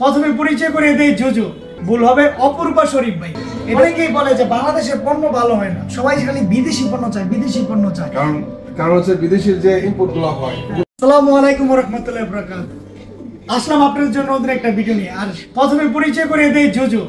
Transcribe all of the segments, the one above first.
প্রথমে পরিচয় করে দেই জুজু, ভুল হবে অপূর্বা শরীফ ভাই। অনেকেই বলে যে বাংলাদেশের পণ্য ভালো হয় না, সবাই খালি বিদেশি পণ্য চায়, বিদেশি পণ্য চায়। কারণ হচ্ছে বিদেশের যে ইম্পোর্ট গুলো হয়। আসসালামু আলাইকুম ওয়া রাহমাতুল্লাহি ওয়া বারাকাতুহু। আসলাম আপনাদের জন্য নতুন একটা ভিডিও নিয়ে। আর প্রথমে পরিচয় করে দেই জুজু,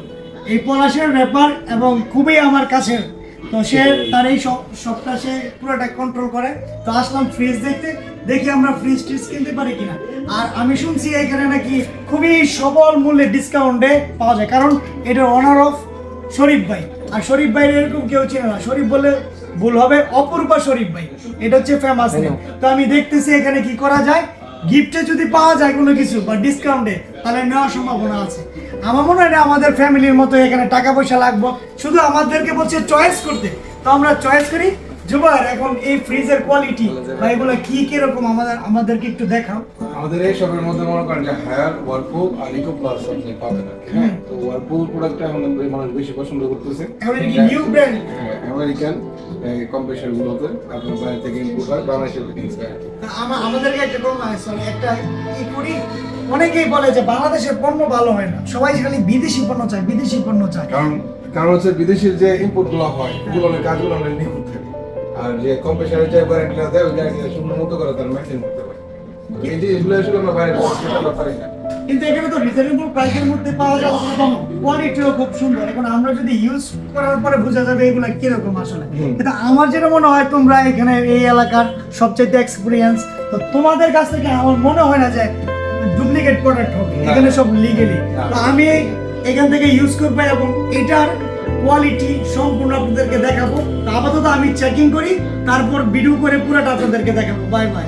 এই পলাশের ব্যাপার এবং খুবই আমার কাছের। তো সে তার এই সবটা সে পুরোটা কন্ট্রোল করে। তো আসলাম ফ্রিজ দেখতে, দেখি আমরা ফ্রিজ টিজ কিনতে পারি কিনা। আর আমি শুনছি এখানে নাকি খুবই সবল মূল্যে ডিসকাউন্টে পাওয়া যায়, কারণ এটার অনার অফ শরীফ ভাই। আর শরীফ ভাই এরকম কেউ চেনে না, শরীফ বলে ভুল হবে অপূর্বা শরীফ ভাই, এটা হচ্ছে ফেমাস নেম। তো আমি দেখতেছি এখানে কি করা যায়, গিফটে যদি পাওয়া যায় কোনো কিছু বা ডিসকাউন্টে, তাহলে নেওয়ার সম্ভাবনা আছে। আমার মনে হয় না আমাদের ফ্যামিলির মতো এখানে টাকা পয়সা লাগবে, শুধু আমাদেরকে বলছে চয়েস করতে। তো আমরা চয়েস করি। জুবাইর, এখন এই ফ্রিজের কোয়ালিটি বা এগুলো কি কিরকম আমাদেরকে একটু দেখাও। আমাদের এই শপের মধ্যে মনে করেন যে হায়ার ওয়ারপুল আর ইকো প্লাস আপনি পাবেন। হ্যাঁ, তো ওয়ারপুল প্রোডাক্টটা এখন মানুষ বেশি পছন্দ করতেছে। এটা কি নিউ ব্র্যান্ড? আমেরিকান কম্প্রেসার গুলোতে আপনার বাইরে থেকে ইম্পোর্ট হয়, বাংলাদেশে ইন্সপায়ার। আমাদেরকে একটা একটা কি করি, অনেকেই বলে যে বাংলাদেশের পণ্য ভালো হয় না, সবাই খালি বিদেশি পণ্য চায়, বিদেশি পণ্য চায়। কারণ হচ্ছে বিদেশের যে ইম্পোর্ট গুলো হয় ওগুলোর কাজগুলো অনেক নিখুঁত থাকে। আর যে কম্প্রেসারের যে গ্যারান্টিটা দেয় ওই গ্যারান্টিটা সুন্দর মতো করে তার মেনটেন করতে পারে। এই জিনিসগুলো আসলে আমরা বাইরে সেটা পারি না। কিন্তু এখানে তো রিজনেবল প্রাইসের মধ্যে পাওয়া যায় এবং কোয়ালিটিও খুব সুন্দর। এখন আমরা যদি ইউজ করার পরে বোঝা যাবে এগুলা কিরকম আসলে। কিন্তু আমার যেটা মনে হয়, তোমরা এখানে এই এলাকার সবচেয়ে এক্সপিরিয়েন্স, তো তোমাদের কাছ থেকে আমার মনে হয় না যে ডুপ্লিকেট প্রোডাক্ট হবে, এখানে সব লিগেলি। তো আমি এখান থেকে ইউজ করবো এবং এটার কোয়ালিটি সম্পূর্ণ আপনাদেরকে দেখাবো। আপাতত আমি চেকিং করি, তারপর ভিডিও করে পুরোটা আপনাদেরকে দেখাবো। Bye bye.